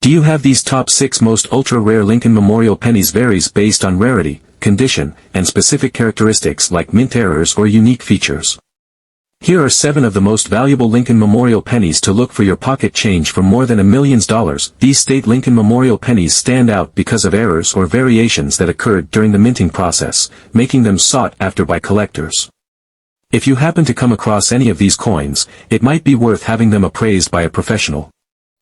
Do you have these top 6 most ultra-rare Lincoln Memorial pennies? Varies based on rarity, condition, and specific characteristics like mint errors or unique features. Here are 7 of the most valuable Lincoln Memorial pennies to look for your pocket change for more than $1 million. These state Lincoln Memorial pennies stand out because of errors or variations that occurred during the minting process, making them sought after by collectors. If you happen to come across any of these coins, it might be worth having them appraised by a professional.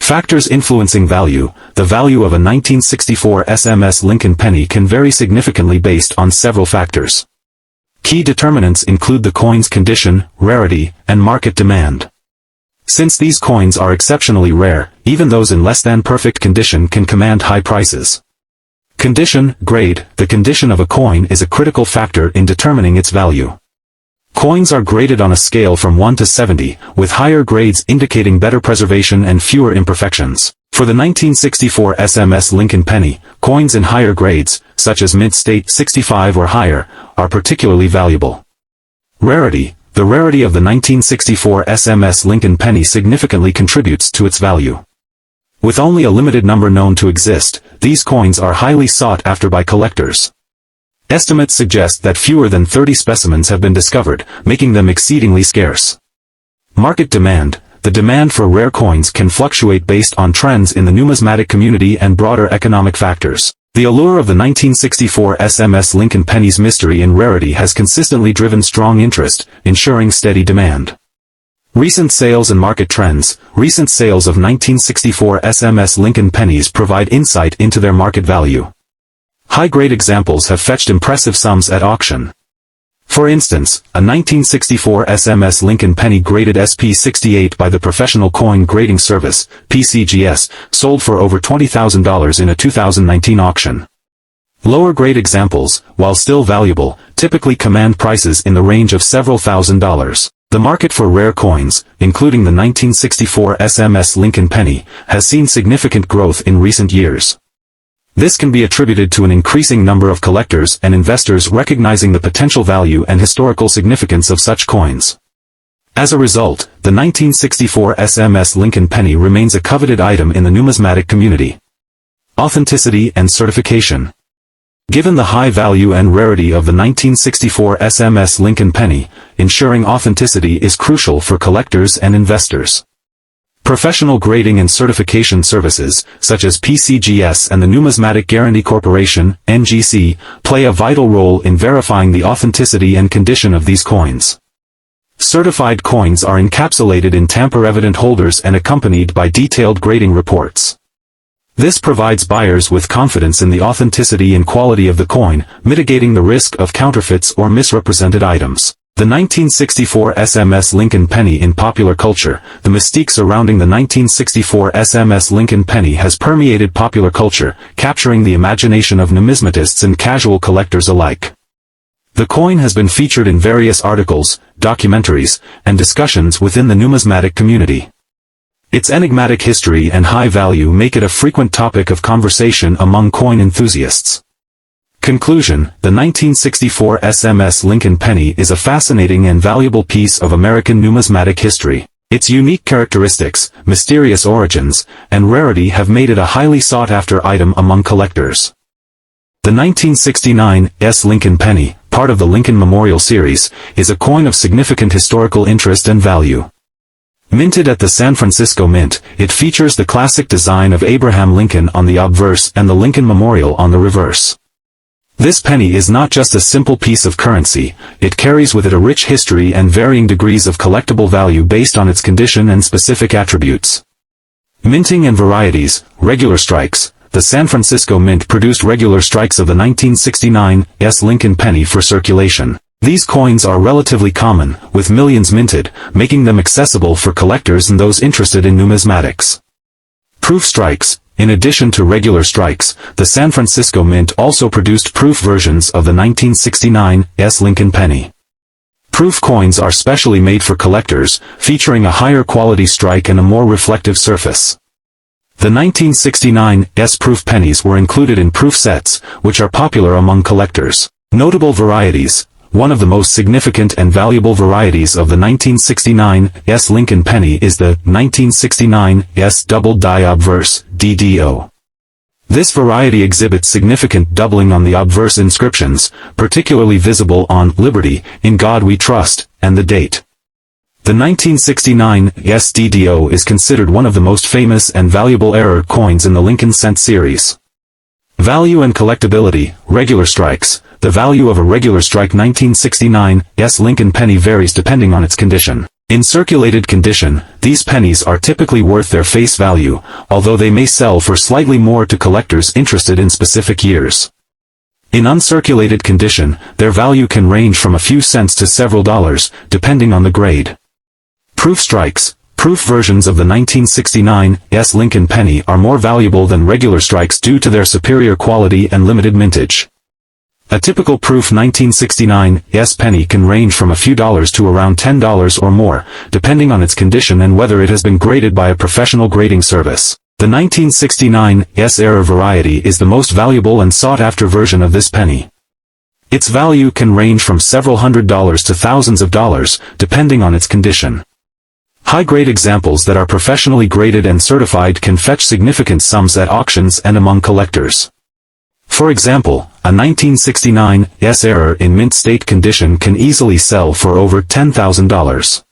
Factors influencing value. The value of a 1964 SMS Lincoln penny can vary significantly based on several factors. Key determinants include the coin's condition, rarity, and market demand. Since these coins are exceptionally rare, even those in less than perfect condition can command high prices. Condition, grade. The condition of a coin is a critical factor in determining its value. Coins are graded on a scale from 1 to 70, with higher grades indicating better preservation and fewer imperfections. For the 1964 SMS Lincoln penny, coins in higher grades, such as mint state 65 or higher, are particularly valuable. Rarity. The rarity of the 1964 SMS Lincoln penny significantly contributes to its value. With only a limited number known to exist, these coins are highly sought after by collectors. Estimates suggest that fewer than 30 specimens have been discovered, making them exceedingly scarce. Market demand. The demand for rare coins can fluctuate based on trends in the numismatic community and broader economic factors. The allure of the 1964 SMS Lincoln penny's mystery and rarity has consistently driven strong interest, ensuring steady demand. Recent sales and market trends. Recent sales of 1964 SMS Lincoln pennies provide insight into their market value. High-grade examples have fetched impressive sums at auction. For instance, a 1964 SMS Lincoln penny graded SP68 by the Professional Coin Grading Service, PCGS, sold for over $20,000 in a 2019 auction. Lower-grade examples, while still valuable, typically command prices in the range of several $1,000s. The market for rare coins, including the 1964 SMS Lincoln penny, has seen significant growth in recent years. This can be attributed to an increasing number of collectors and investors recognizing the potential value and historical significance of such coins. As a result, the 1964 SMS Lincoln penny remains a coveted item in the numismatic community. Authenticity and certification. Given the high value and rarity of the 1964 SMS Lincoln penny, ensuring authenticity is crucial for collectors and investors. Professional grading and certification services, such as PCGS and the Numismatic Guarantee Corporation, NGC, play a vital role in verifying the authenticity and condition of these coins. Certified coins are encapsulated in tamper-evident holders and accompanied by detailed grading reports. This provides buyers with confidence in the authenticity and quality of the coin, mitigating the risk of counterfeits or misrepresented items. The 1964 SMS Lincoln penny in popular culture. The mystique surrounding the 1964 SMS Lincoln penny has permeated popular culture, capturing the imagination of numismatists and casual collectors alike. The coin has been featured in various articles, documentaries, and discussions within the numismatic community. Its enigmatic history and high value make it a frequent topic of conversation among coin enthusiasts. Conclusion. The 1964 SMS Lincoln penny is a fascinating and valuable piece of American numismatic history. Its unique characteristics, mysterious origins, and rarity have made it a highly sought-after item among collectors. The 1969 S. Lincoln penny, part of the Lincoln Memorial series, is a coin of significant historical interest and value. Minted at the San Francisco Mint, it features the classic design of Abraham Lincoln on the obverse and the Lincoln Memorial on the reverse. This penny is not just a simple piece of currency, it carries with it a rich history and varying degrees of collectible value based on its condition and specific attributes. Minting and varieties. Regular strikes. The San Francisco Mint produced regular strikes of the 1969 S. Lincoln penny for circulation. These coins are relatively common, with millions minted, making them accessible for collectors and those interested in numismatics. Proof strikes. In addition to regular strikes, the San Francisco Mint also produced proof versions of the 1969 S. Lincoln penny. Proof coins are specially made for collectors, featuring a higher quality strike and a more reflective surface. The 1969 S. proof pennies were included in proof sets, which are popular among collectors. Notable varieties. one of the most significant and valuable varieties of the 1969 S Lincoln penny is the 1969 S double die obverse, DDO. This variety exhibits significant doubling on the obverse inscriptions, particularly visible on Liberty, In God We Trust, and the date. The 1969 SDDO is considered one of the most famous and valuable error coins in the Lincoln cent series. Value and collectability, regular strikes. The value of a regular strike 1969 S Lincoln penny varies depending on its condition. In circulated condition, these pennies are typically worth their face value, although they may sell for slightly more to collectors interested in specific years. In uncirculated condition, their value can range from a few cents to several dollars, depending on the grade. Proof strikes. Proof versions of the 1969 S Lincoln penny are more valuable than regular strikes due to their superior quality and limited mintage. A typical proof 1969 S penny can range from a few dollars to around $10 or more, depending on its condition and whether it has been graded by a professional grading service. The 1969 S error variety is the most valuable and sought-after version of this penny. Its value can range from several $100s to thousands of dollars, depending on its condition. High-grade examples that are professionally graded and certified can fetch significant sums at auctions and among collectors. For example, a 1969 S error in mint state condition can easily sell for over $10,000.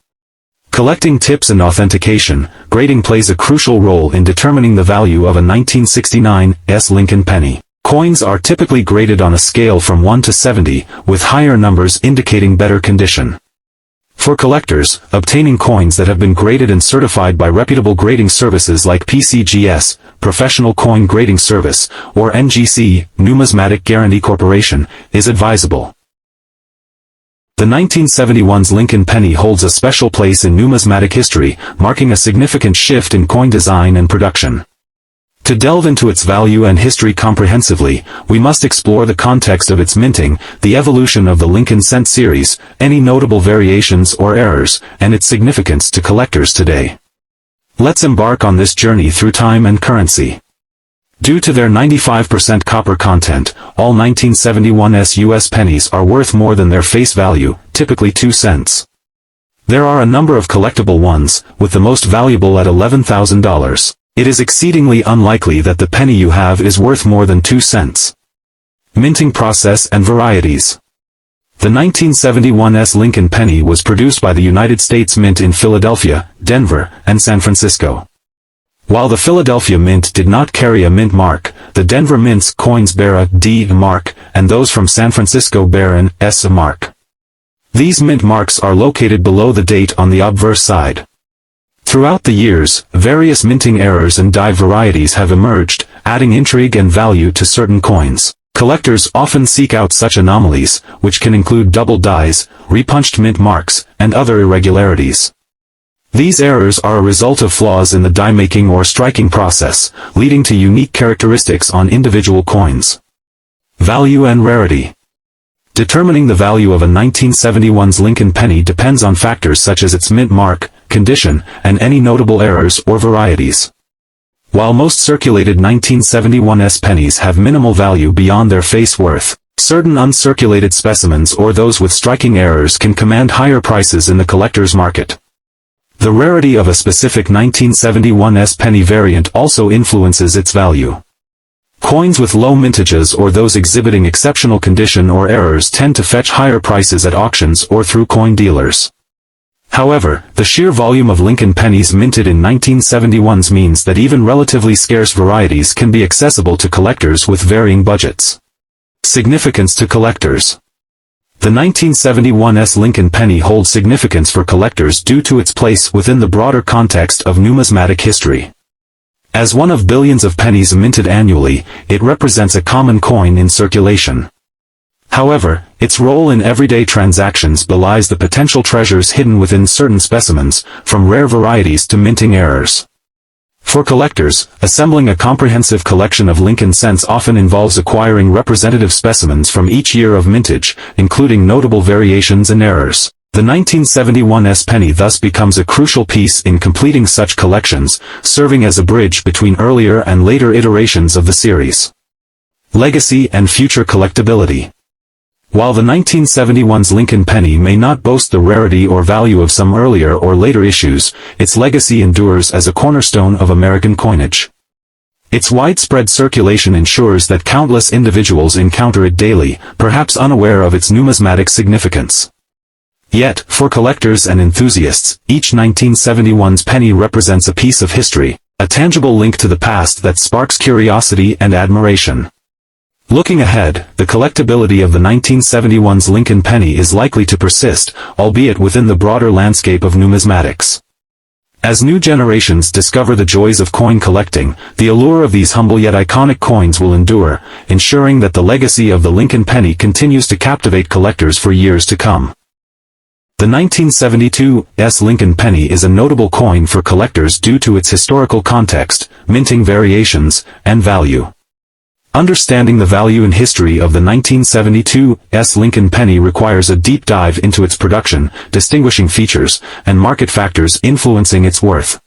Collecting tips and authentication, grading plays a crucial role in determining the value of a 1969 S Lincoln penny. Coins are typically graded on a scale from 1 to 70, with higher numbers indicating better condition. For collectors, obtaining coins that have been graded and certified by reputable grading services like PCGS, Professional Coin Grading Service, or NGC, Numismatic Guarantee Corporation, is advisable. The 1971's Lincoln penny holds a special place in numismatic history, marking a significant shift in coin design and production. To delve into its value and history comprehensively, we must explore the context of its minting, the evolution of the Lincoln cent series, any notable variations or errors, and its significance to collectors today. Let's embark on this journey through time and currency. Due to their 95% copper content, all 1971's U.S. pennies are worth more than their face value, typically 2 cents. There are a number of collectible ones, with the most valuable at $11,000. It is exceedingly unlikely that the penny you have is worth more than 2 cents. Minting process and varieties. The 1971's Lincoln penny was produced by the United States Mint in Philadelphia, Denver, and San Francisco. While the Philadelphia Mint did not carry a mint mark, the Denver Mint's coins bear a D mark, and those from San Francisco bear an S mark. These mint marks are located below the date on the obverse side. Throughout the years, various minting errors and die varieties have emerged, adding intrigue and value to certain coins. Collectors often seek out such anomalies, which can include double dies, repunched mint marks, and other irregularities. These errors are a result of flaws in the die-making or striking process, leading to unique characteristics on individual coins. Value and rarity. Determining the value of a 1971's Lincoln penny depends on factors such as its mint mark, condition, and any notable errors or varieties. While most circulated 1971's pennies have minimal value beyond their face worth, certain uncirculated specimens or those with striking errors can command higher prices in the collector's market. The rarity of a specific 1971's penny variant also influences its value. Coins with low mintages or those exhibiting exceptional condition or errors tend to fetch higher prices at auctions or through coin dealers. However, the sheer volume of Lincoln pennies minted in 1971's means that even relatively scarce varieties can be accessible to collectors with varying budgets. Significance to collectors. The 1971's Lincoln penny holds significance for collectors due to its place within the broader context of numismatic history. As one of billions of pennies minted annually, it represents a common coin in circulation. However, its role in everyday transactions belies the potential treasures hidden within certain specimens, from rare varieties to minting errors. For collectors, assembling a comprehensive collection of Lincoln cents often involves acquiring representative specimens from each year of mintage, including notable variations and errors. The 1971's penny thus becomes a crucial piece in completing such collections, serving as a bridge between earlier and later iterations of the series. Legacy and future collectability. While the 1971's Lincoln penny may not boast the rarity or value of some earlier or later issues, its legacy endures as a cornerstone of American coinage. Its widespread circulation ensures that countless individuals encounter it daily, perhaps unaware of its numismatic significance. Yet, for collectors and enthusiasts, each 1971's penny represents a piece of history, a tangible link to the past that sparks curiosity and admiration. Looking ahead, the collectability of the 1971's Lincoln penny is likely to persist, albeit within the broader landscape of numismatics. As new generations discover the joys of coin collecting, the allure of these humble yet iconic coins will endure, ensuring that the legacy of the Lincoln penny continues to captivate collectors for years to come. The 1972's Lincoln penny is a notable coin for collectors due to its historical context, minting variations, and value. Understanding the value and history of the 1972's Lincoln penny requires a deep dive into its production, distinguishing features, and market factors influencing its worth.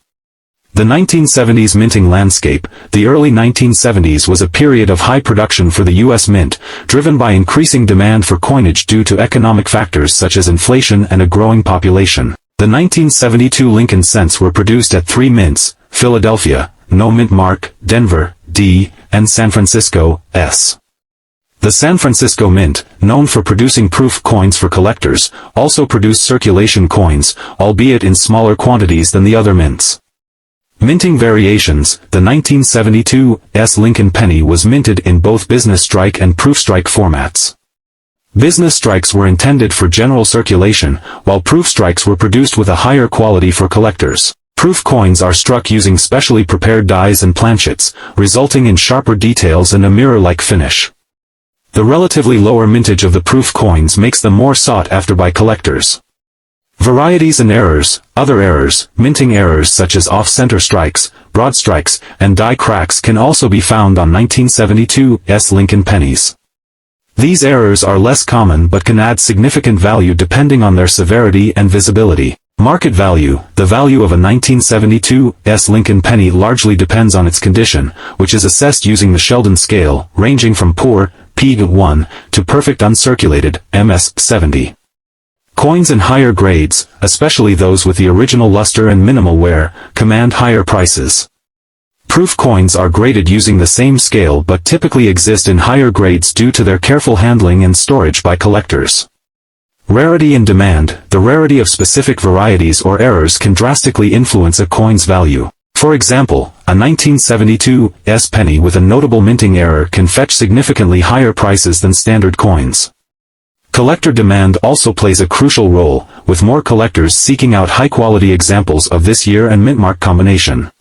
The 1970s minting landscape. The early 1970s was a period of high production for the U.S. Mint, driven by increasing demand for coinage due to economic factors such as inflation and a growing population. The 1972 Lincoln cents were produced at 3 mints: Philadelphia, No Mint Mark, Denver, D, and San Francisco, S. The San Francisco Mint, known for producing proof coins for collectors, also produced circulation coins, albeit in smaller quantities than the other mints. Minting variations. The 1972's Lincoln penny was minted in both business strike and proof strike formats. Business strikes were intended for general circulation, while proof strikes were produced with a higher quality for collectors. Proof coins are struck using specially prepared dies and planchets, resulting in sharper details and a mirror-like finish. The relatively lower mintage of the proof coins makes them more sought after by collectors. Varieties and errors. Other errors, minting errors such as off-center strikes, broad strikes, and die cracks can also be found on 1972's Lincoln pennies. These errors are less common but can add significant value depending on their severity and visibility. Market value. The value of a 1972's Lincoln penny largely depends on its condition, which is assessed using the Sheldon scale, ranging from poor, P1, to perfect uncirculated, MS70. Coins in higher grades, especially those with the original luster and minimal wear, command higher prices. Proof coins are graded using the same scale but typically exist in higher grades due to their careful handling and storage by collectors. Rarity and demand. The rarity of specific varieties or errors can drastically influence a coin's value. For example, a 1972's penny with a notable minting error can fetch significantly higher prices than standard coins. Collector demand also plays a crucial role, with more collectors seeking out high-quality examples of this year and mintmark combination.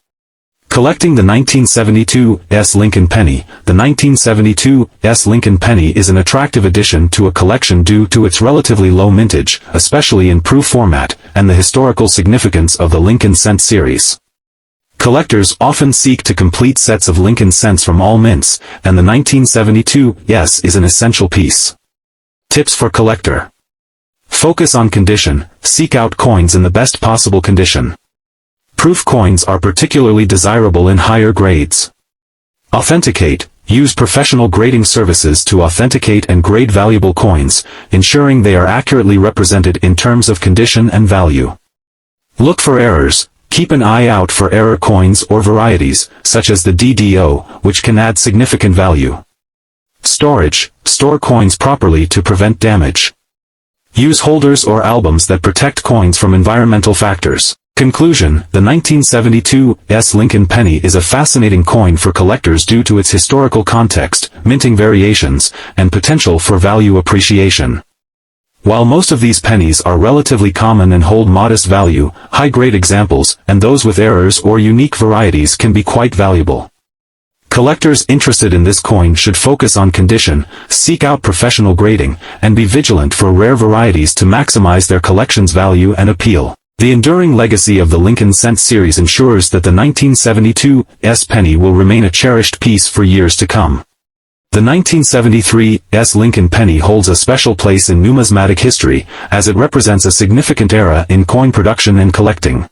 Collecting the 1972's Lincoln penny. The 1972's Lincoln penny is an attractive addition to a collection due to its relatively low mintage, especially in proof format, and the historical significance of the Lincoln cent series. Collectors often seek to complete sets of Lincoln cents from all mints, and the 1972's is an essential piece. Tips for collector. Focus on condition. Seek out coins in the best possible condition. Proof coins are particularly desirable in higher grades. Authenticate. Use professional grading services to authenticate and grade valuable coins, ensuring they are accurately represented in terms of condition and value. Look for errors. Keep an eye out for error coins or varieties, such as the DDO, which can add significant value. Storage. Store coins properly to prevent damage. Use holders or albums that protect coins from environmental factors. Conclusion. The 1972's Lincoln penny is a fascinating coin for collectors due to its historical context, minting variations, and potential for value appreciation. While most of these pennies are relatively common and hold modest value, high-grade examples, and those with errors or unique varieties can be quite valuable. Collectors interested in this coin should focus on condition, seek out professional grading, and be vigilant for rare varieties to maximize their collection's value and appeal. The enduring legacy of the Lincoln cent series ensures that the 1972's penny will remain a cherished piece for years to come. The 1973's Lincoln penny holds a special place in numismatic history, as it represents a significant era in coin production and collecting.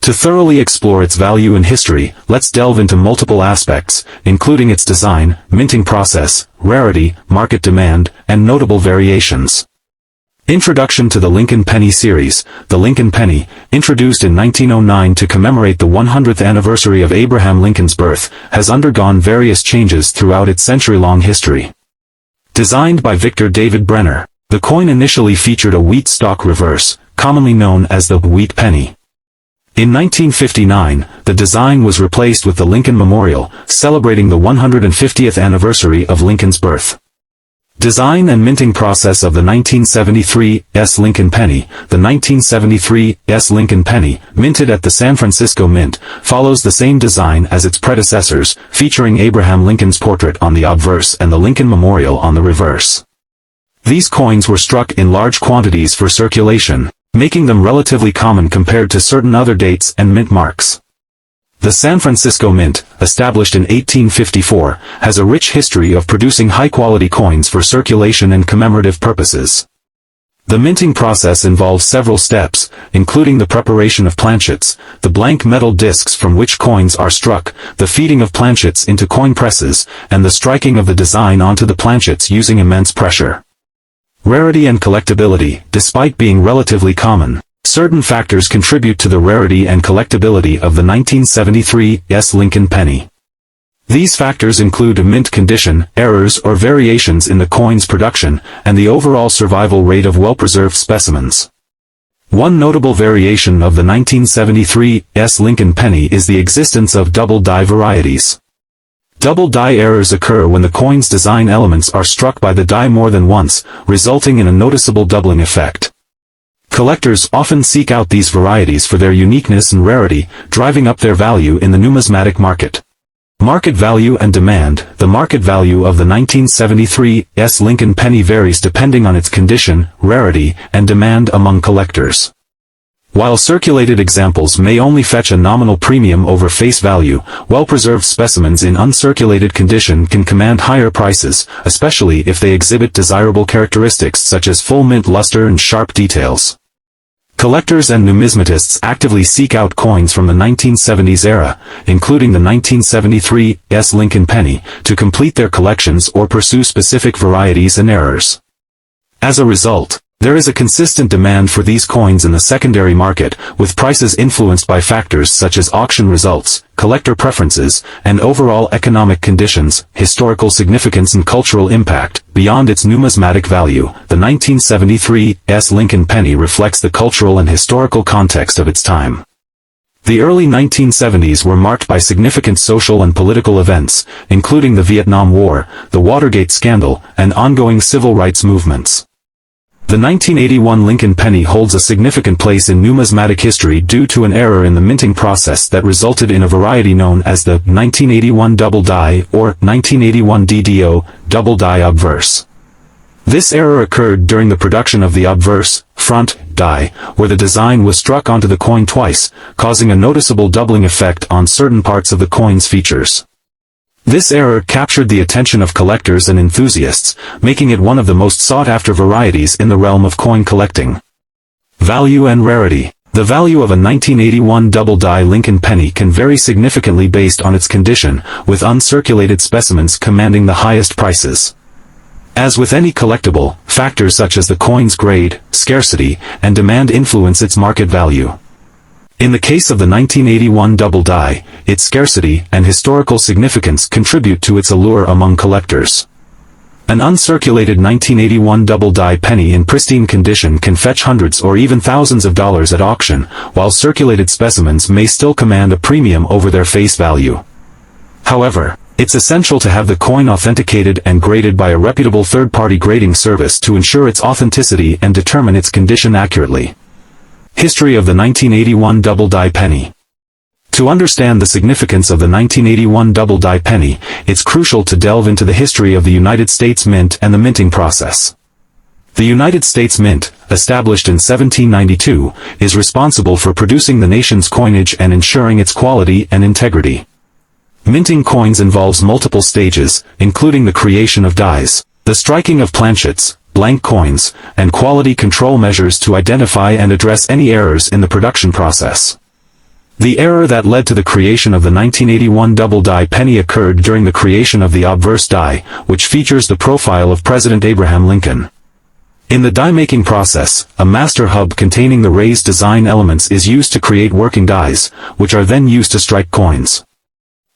To thoroughly explore its value and history, let's delve into multiple aspects, including its design, minting process, rarity, market demand, and notable variations. Introduction to the Lincoln Penny series. The Lincoln Penny, introduced in 1909 to commemorate the 100th anniversary of Abraham Lincoln's birth, has undergone various changes throughout its century-long history. Designed by Victor David Brenner, the coin initially featured a wheat stalk reverse, commonly known as the wheat penny. In 1959, the design was replaced with the Lincoln Memorial, celebrating the 150th anniversary of Lincoln's birth. Design and minting process of the 1973 S. Lincoln Penny. The 1973 S. Lincoln Penny, minted at the San Francisco Mint, follows the same design as its predecessors, featuring Abraham Lincoln's portrait on the obverse and the Lincoln Memorial on the reverse. These coins were struck in large quantities for circulation, making them relatively common compared to certain other dates and mint marks. The San Francisco Mint, established in 1854, has a rich history of producing high-quality coins for circulation and commemorative purposes. The minting process involves several steps, including the preparation of planchets, the blank metal discs from which coins are struck, the feeding of planchets into coin presses, and the striking of the design onto the planchets using immense pressure. Rarity and collectability. Despite being relatively common, certain factors contribute to the rarity and collectability of the 1973 S. Lincoln Penny. These factors include mint condition, errors or variations in the coin's production, and the overall survival rate of well-preserved specimens. One notable variation of the 1973 S. Lincoln Penny is the existence of double die varieties. Double die errors occur when the coin's design elements are struck by the die more than once, resulting in a noticeable doubling effect. Collectors often seek out these varieties for their uniqueness and rarity, driving up their value in the numismatic market. Market value and demand. The market value of the 1973 S. Lincoln Penny varies depending on its condition, rarity, and demand among collectors. While circulated examples may only fetch a nominal premium over face value, well-preserved specimens in uncirculated condition can command higher prices, especially if they exhibit desirable characteristics such as full mint luster and sharp details. Collectors and numismatists actively seek out coins from the 1970s era, including the 1973 S. Lincoln Penny, to complete their collections or pursue specific varieties and errors. As a result, there is a consistent demand for these coins in the secondary market, with prices influenced by factors such as auction results, collector preferences, and overall economic conditions, historical significance and cultural impact. Beyond its numismatic value, the 1973 S. Lincoln Penny reflects the cultural and historical context of its time. The early 1970s were marked by significant social and political events, including the Vietnam War, the Watergate scandal, and ongoing civil rights movements. The 1981 Lincoln Penny holds a significant place in numismatic history due to an error in the minting process that resulted in a variety known as the 1981 double die or 1981 DDO, double die obverse. This error occurred during the production of the obverse, front, die, where the design was struck onto the coin twice, causing a noticeable doubling effect on certain parts of the coin's features. This error captured the attention of collectors and enthusiasts, making it one of the most sought-after varieties in the realm of coin collecting. Value and rarity. The value of a 1981 double-die Lincoln Penny can vary significantly based on its condition, with uncirculated specimens commanding the highest prices. As with any collectible, factors such as the coin's grade, scarcity, and demand influence its market value. In the case of the 1981 double die, its scarcity and historical significance contribute to its allure among collectors. An uncirculated 1981 double die penny in pristine condition can fetch hundreds or even thousands of dollars at auction, while circulated specimens may still command a premium over their face value. However, it's essential to have the coin authenticated and graded by a reputable third-party grading service to ensure its authenticity and determine its condition accurately. History of the 1981 double die penny. To understand the significance of the 1981 double die penny, it's crucial to delve into the history of the United States Mint and the minting process. The United States Mint, established in 1792, is responsible for producing the nation's coinage and ensuring its quality and integrity. Minting coins involves multiple stages, including the creation of dies, the striking of planchets, blank coins, and quality control measures to identify and address any errors in the production process. The error that led to the creation of the 1981 double die penny occurred during the creation of the obverse die, which features the profile of President Abraham Lincoln. In the die-making process, a master hub containing the raised design elements is used to create working dies, which are then used to strike coins.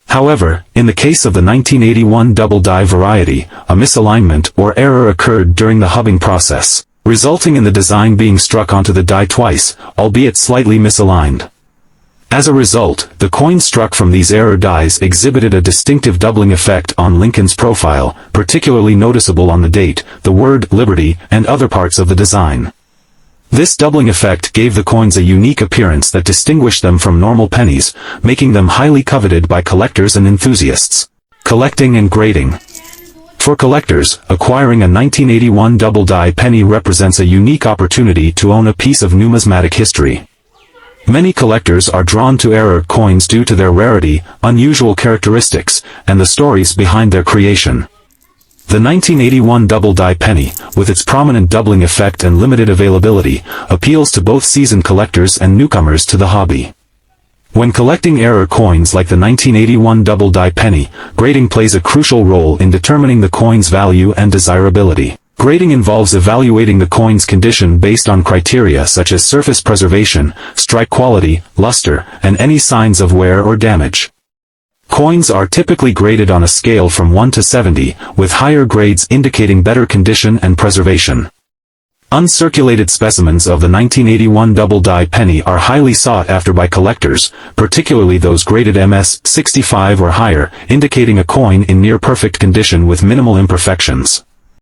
However, in the case of the 1981 double die variety, a misalignment or error occurred during the hubbing process, resulting in the design being struck onto the die twice, albeit slightly misaligned. As a result, the coins struck from these error dies exhibited a distinctive doubling effect on Lincoln's profile, particularly noticeable on the date, the word Liberty, and other parts of the design. This doubling effect gave the coins a unique appearance that distinguished them from normal pennies, making them highly coveted by collectors and enthusiasts. Collecting and grading. For collectors, acquiring a 1981 double die penny represents a unique opportunity to own a piece of numismatic history. Many collectors are drawn to error coins due to their rarity, unusual characteristics, and the stories behind their creation. The 1981 double die penny, with its prominent doubling effect and limited availability, appeals to both seasoned collectors and newcomers to the hobby. When collecting error coins like the 1981 double die penny, grading plays a crucial role in determining the coin's value and desirability. Grading involves evaluating the coin's condition based on criteria such as surface preservation, strike quality, luster, and any signs of wear or damage. Coins are typically graded on a scale from 1 to 70, with higher grades indicating better condition and preservation. Uncirculated specimens of the 1981 double die penny are highly sought after by collectors, particularly those graded MS 65 or higher, indicating a coin in near-perfect condition with minimal imperfections.